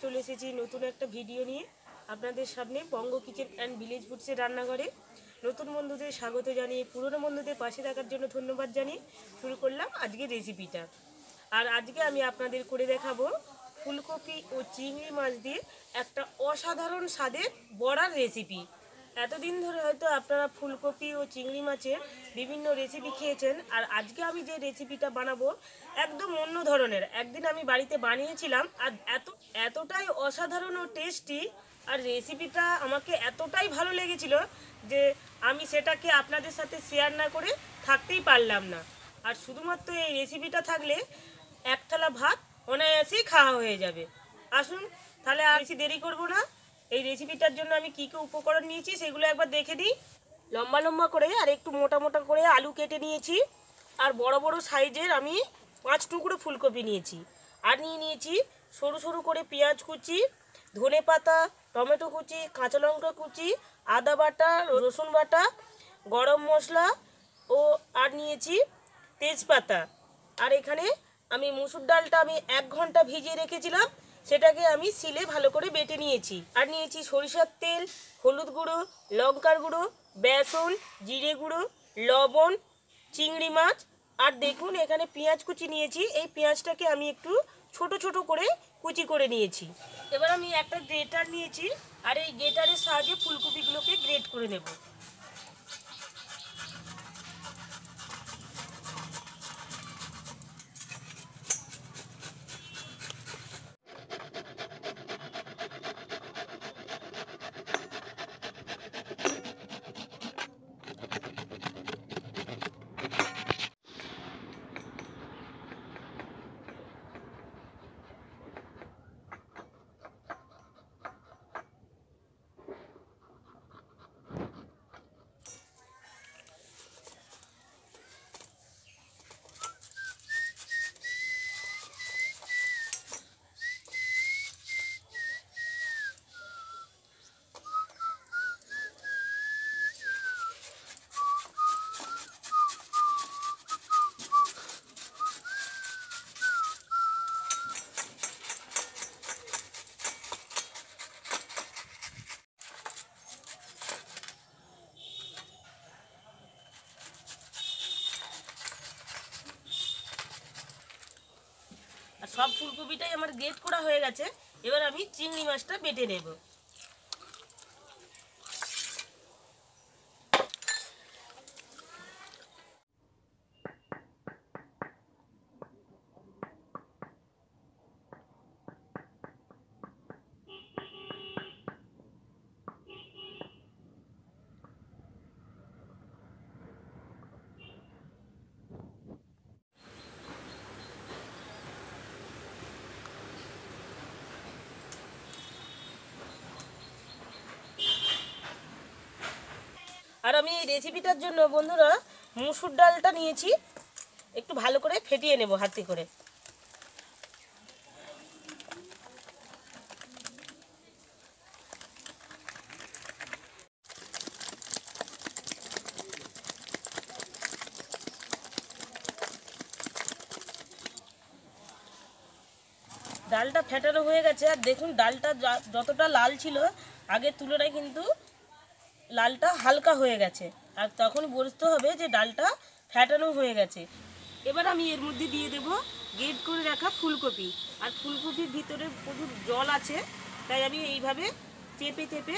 চলে এসেছি নতুন একটা ভিডিও নিয়ে আপনাদের সামনে বঙ্গ কিচেন অ্যান্ড ভিলেজ ফুডসের রান্নাঘরে। নতুন বন্ধুদের স্বাগত জানিয়ে পুরনো বন্ধুদের পাশে থাকার জন্য ধন্যবাদ জানিয়ে শুরু করলাম আজকের রেসিপিটা। আর আজকে আমি আপনাদের করে দেখাবো ফুলকপি ও চিংড়ি মাছ দিয়ে একটা অসাধারণ স্বাদের বড়ার রেসিপি। এতদিন ধরে হয়তো আপনারা ফুলকপি ও চিংড়ি মাছের বিভিন্ন রেসিপি খেয়েছেন, আর আজকে আমি যে রেসিপিটা বানাবো একদম অন্য ধরনের। একদিন আমি বাড়িতে বানিয়েছিলাম আর এতটাই অসাধারণ ও টেস্টি, আর রেসিপিটা আমাকে এতটাই ভালো লেগেছিল যে আমি সেটাকে আপনাদের সাথে শেয়ার না করে থাকতেই পারলাম না। আর শুধুমাত্র এই রেসিপিটা থাকলে এক থালা ভাত অনায়াসেই খাওয়া হয়ে যাবে। আসুন তাহলে আর বেশি দেরি করব না, এই রেসিপিটার জন্য আমি কী কী উপকরণ নিয়েছি সেগুলো একবার দেখে দিই। লম্বা লম্বা করে আর একটু মোটা মোটা করে আলু কেটে নিয়েছি, আর বড় বড় সাইজের আমি 5 টুকরো ফুলকপি নিয়েছি, আর নিয়েছি সরু সরু করে পেঁয়াজ কুচি, ধনে পাতা, টমেটো কুচি, কাঁচা লঙ্কা কুচি, আদা বাটা, রসুন বাটা, গরম মশলা ও আর নিয়েছি তেজপাতা। আর এখানে আমি মুসুর ডালটা আমি 1 ঘন্টা ভিজিয়ে রেখেছিলাম, সেটাকে আমি শিলে ভালো করে বেটে নিয়েছি। আর নিয়েছি সরিষার তেল, হলুদ গুঁড়ো, লঙ্কার গুঁড়ো, বেসন, জিরে গুঁড়ো, লবণ, চিংড়ি মাছ। আর দেখুন এখানে পেঁয়াজ কুচি নিয়েছি, এই পেঁয়াজটাকে আমি একটু ছোট ছোট করে কুচি করে নিয়েছি। এবার আমি একটা গ্রেটার নিয়েছি, আর এই গ্রেটারের সাহায্যে ফুলকপিগুলোকে গ্রেট করে নেব। আর সব ফুলকপিটাই আমার গ্রেট করা হয়ে গেছে। এবার আমি চিংড়ি মাছটা বেটে নেব। আর আমি এই রেসিপিটার জন্য বন্ধুরা মুসুর ডালটা নিয়েছি, একটু ভালো করে ফেটিয়ে নেব হাতে করে। ডালটা ফেটানো হয়ে গেছে, আর দেখুন ডালটা যতটা লাল ছিল আগের তুলনায় কিন্তু লালটা হালকা হয়ে গেছে, আর তখন বুঝতে হবে যে ডালটা ফ্যাটানো হয়ে গেছে। এবার আমি এর মধ্যে দিয়ে দেব গ্রেট করে রাখা ফুলকপি। আর ফুলকপির ভিতরে প্রচুর জল আছে, তাই আমি এইভাবে চেপে চেপে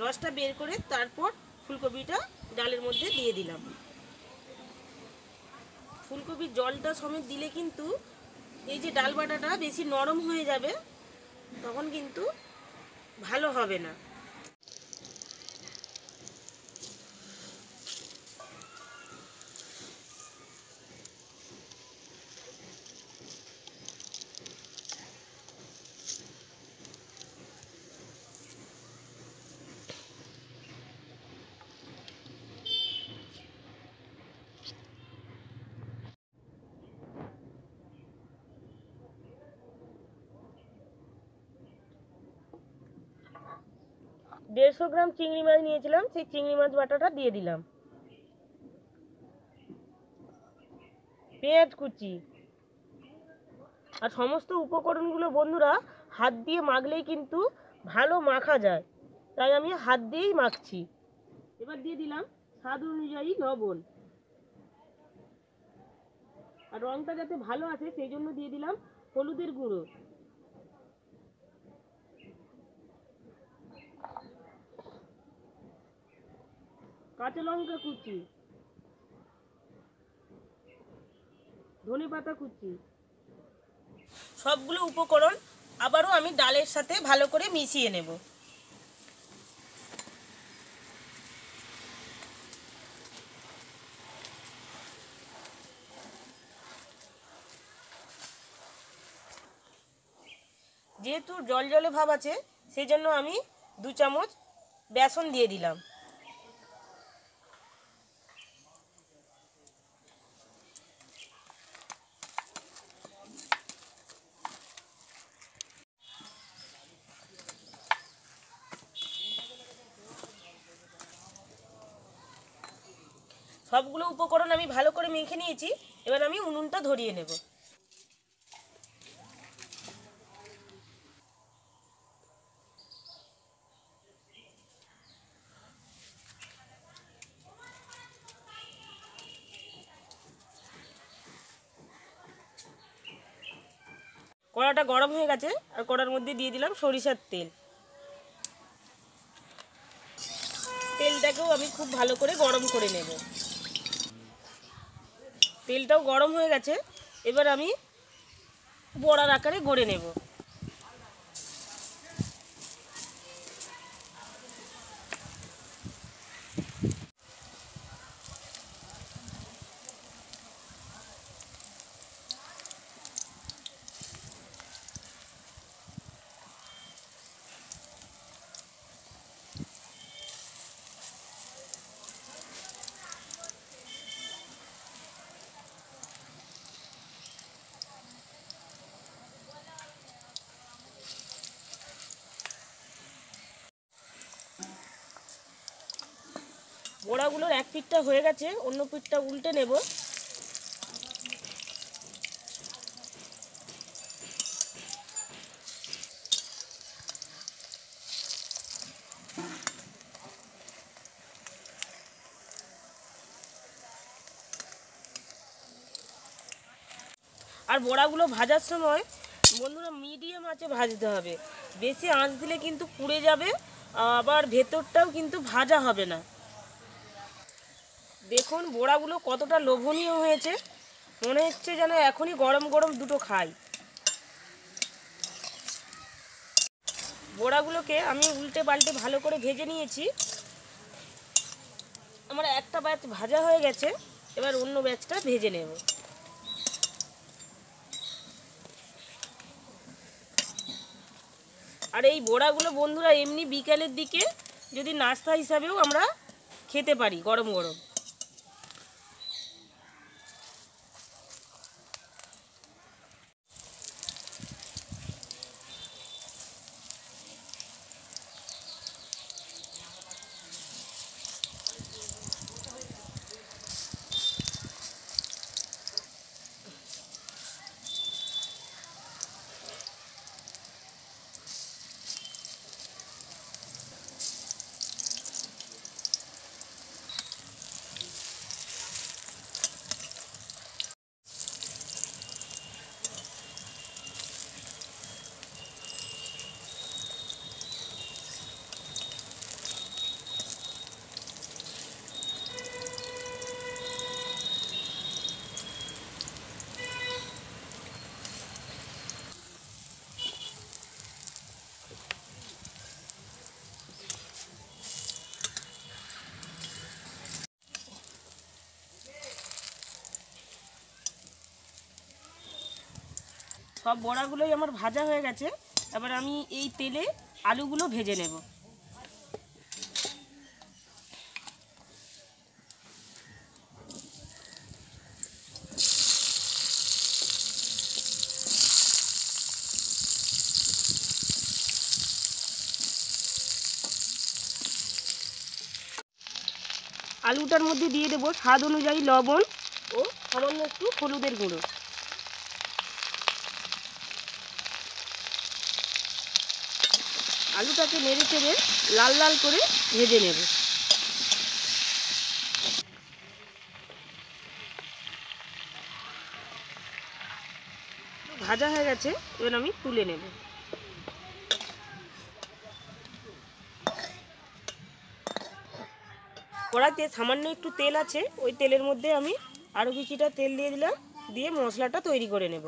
রসটা বের করে তারপর ফুলকপিটা ডালের মধ্যে দিয়ে দিলাম। ফুলকপির জলটা সমেত দিলে কিন্তু এই যে ডাল বাটাটা বেশি নরম হয়ে যাবে, তখন কিন্তু ভালো হবে না। দেড়শো গ্রাম চিংড়ি মাছ নিয়েছিলাম, সেই চিংড়ি মাছ বাটাটা দিয়ে দিলাম। পেঁয়াজ কুচি, আর সমস্ত উপকরণগুলো বন্ধুরা হাত দিয়ে মাখলেই কিন্তু ভালো মাখা যায়, তাই আমি হাত দিয়েই মাখছি। এবার দিয়ে দিলাম স্বাদ অনুযায়ী লবণ, আর রংটা যাতে ভালো আসে সেই জন্য দিয়ে দিলাম হলুদের গুঁড়ো। কাঁচা লঙ্কা কুচি, ধনেপাতা কুচি, সবগুলো উপকরণ আবারও আমি ডালের সাথে ভালো করে মিশিয়ে নেব। যেহেতু জল জলে ভাব আছে সেই জন্য আমি 2 চামচ বেসন দিয়ে দিলাম। সবগুলো উপকরণ আমি ভালো করে মেখে নিয়েছি, এবার আমি উনুনটা ধরিয়ে নেব। কড়াটা গরম হয়ে গেছে, আর কড়ার মধ্যে দিয়ে দিলাম সরিষার তেল। তেলটাকেও আমি খুব ভালো করে গরম করে নেব। তেলটাও গরম হয়ে গেছে, এবার আমি বড়ার আকারে গড়ে নেব। বড়াগুলোর এক পিঠটা হয়ে গেছে, অন্য পিঠটা উল্টে নেব। আর বড়াগুলো ভাজার সময় বন্ধুরা মিডিয়াম আঁচে ভাজতে হবে, বেশি আঁচ দিলে কিন্তু পুড়ে যাবে, আবার ভেতরটাও কিন্তু ভাজা হবে না। দেখুন বড়াগুলো কতটা লোভনীয় হয়েছে, মনে হচ্ছে যেন এখনই গরম গরম দুটো খাই। বড়াগুলোকে আমি উল্টে পাল্টে ভালো করে ভেজে নিয়েছি। আমার একটা ব্যাচ ভাজা হয়ে গেছে, এবার অন্য ব্যাচটা ভেজে নেব। আর এই বড়াগুলো বন্ধুরা এমনি বিকালের দিকে যদি নাস্তা হিসাবেও আমরা খেতে পারি গরম গরম। সব বড়াগুলোই আমার ভাজা হয়ে গেছে, এবার আমি এই তেলে আলুগুলো ভেজে নেব। আলুটার মধ্যে দিয়ে দেবো স্বাদ অনুযায়ী লবণ ও সামান্য একটু হলুদের গুঁড়ো। আলুটাকে নেড়ে চেড়ে লাল লাল করে ভেজে নেব। ভাজা হয়ে গেছে, এবার আমি তুলে নেব। কড়াইতে সামান্য একটু তেল আছে, ওই তেলের মধ্যে আমি আরও কিছুটা তেল দিয়ে দিলাম, দিয়ে মশলাটা তৈরি করে নেব।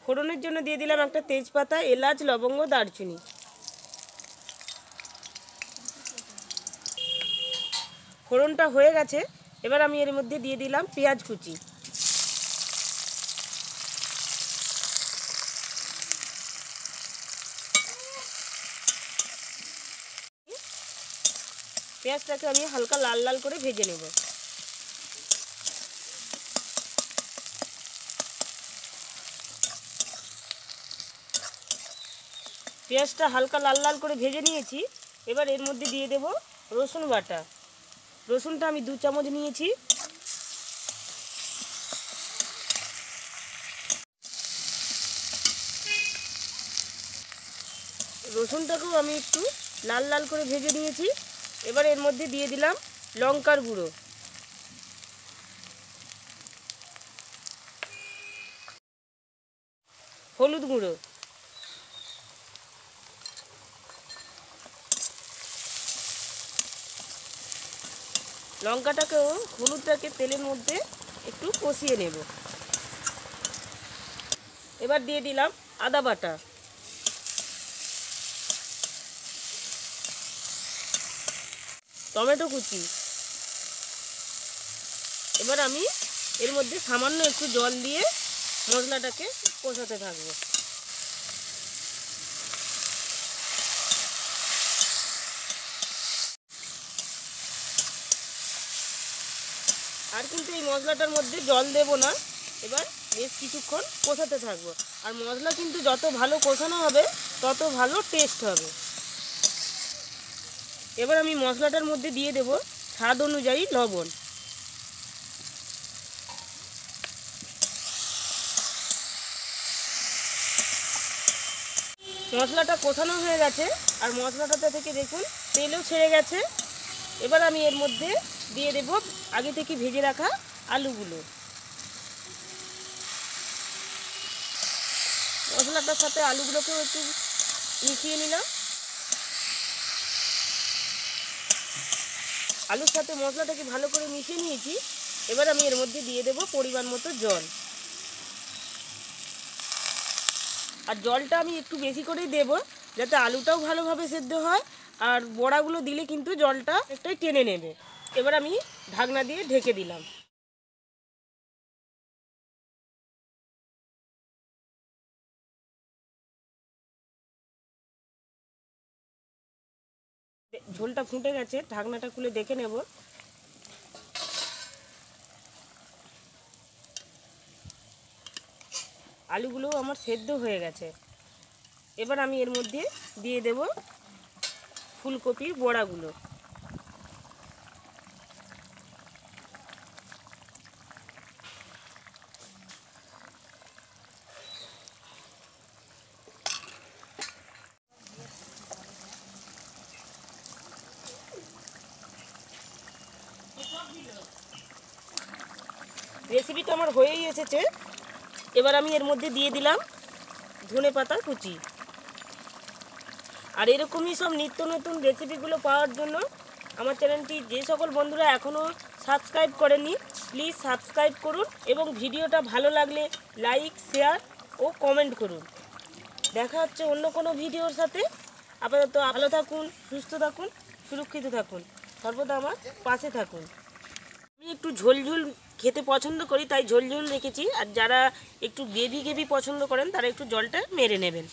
ফোড়নের জন্য দিয়ে দিলাম একটা তেজপাতা, এলাচ, লবঙ্গ, দারচিনি। ফোড়নটা হয়ে গেছে, এবার আমি এর মধ্যে দিয়ে দিলাম পেঁয়াজ কুচি। পেঁয়াজটাকে আমি হালকা লাল লাল করে ভেজে নেব। পেঁয়াজটা হালকা লাল লাল করে ভেজে নিয়েছি, এবার এর মধ্যে দিয়ে দেব রসুন বাটা। রসুনটা আমি 2 চামচ নিয়েছি। রসুনটাকেও আমি একটু লাল লাল করে ভেজে নিয়েছি। এবার এর মধ্যে দিয়ে দিলাম লঙ্কার গুঁড়ো, হলুদ গুঁড়ো, লঙ্কাটাকেও হলুদটাকে তেলের মধ্যে একটু কষিয়ে নেব। এবার দিয়ে দিলাম আদা বাটা, টমেটো কুচি। এবার আমি এর মধ্যে সামান্য একটু জল দিয়ে মশলাটাকে কষাতে থাকবো। আর কিন্তু এই মশলাটার মধ্যে জল দেব না, এবার বেশ কিছুক্ষণ কষাতে থাকবো। আর মশলা কিন্তু যত ভালো কষানো হবে তত ভালো টেস্ট হবে। এবার আমি মশলাটার মধ্যে দিয়ে দেব স্বাদ অনুযায়ী লবণ। মশলাটা কষানো হয়ে গেছে, আর মশলাটা থেকে দেখুন তেলও ছেড়ে গেছে। এবার আমি এর মধ্যে দিয়ে দেব আগে থেকে ভেজে রাখা আলুগুলো। মশলাটার সাথে আলুগুলোকেও একটু মিশিয়ে নিলাম। আলুর সাথে মশলাটাকে ভালো করে মিশিয়ে নিয়েছি। এবার আমি এর মধ্যে দিয়ে দেব পরিমাণ মতো জল। আর জলটা আমি একটু বেশি করেই দেব, যাতে আলুটাও ভালোভাবে সেদ্ধ হয়, আর বড়াগুলো দিলে কিন্তু জলটা একটাই টেনে নেবে। এবার আমি ঢাকনা দিয়ে ঢেকে দিলাম। ঝোলটা ফুটে গেছে, ঢাকনাটা খুলে দেখে নেব। আলুগুলোও আমার সেদ্ধ হয়ে গেছে। এবার আমি এর মধ্যে দিয়ে দেব ফুলকপির বড়াগুলো। রেসিপিটা আমার হয়েই এসেছে। এবার আমি এর মধ্যে দিয়ে দিলাম ধনেপাতা কুচি। আর এরকমই সব নিত্য নতুন রেসিপিগুলো পাওয়ার জন্য আমার চ্যানেলটি যে সকল বন্ধুরা এখনও সাবস্ক্রাইব করেনি, প্লিজ সাবস্ক্রাইব করুন এবং ভিডিওটা ভালো লাগলে লাইক, শেয়ার ও কমেন্ট করুন। দেখা হচ্ছে অন্য কোনো ভিডিওর সাথে। আপাতত ভালো থাকুন, সুস্থ থাকুন, সুরক্ষিত থাকুন, সর্বদা আমার পাশে থাকুন। আমি একটু ঝোল ঝোল খেতে পছন্দ করি, তাই ঝোল ঝোল রেখেছি। আর যারা একটু গ্রেভি গ্রেভি পছন্দ করেন তারা একটু জলটা মেরে নেবেন।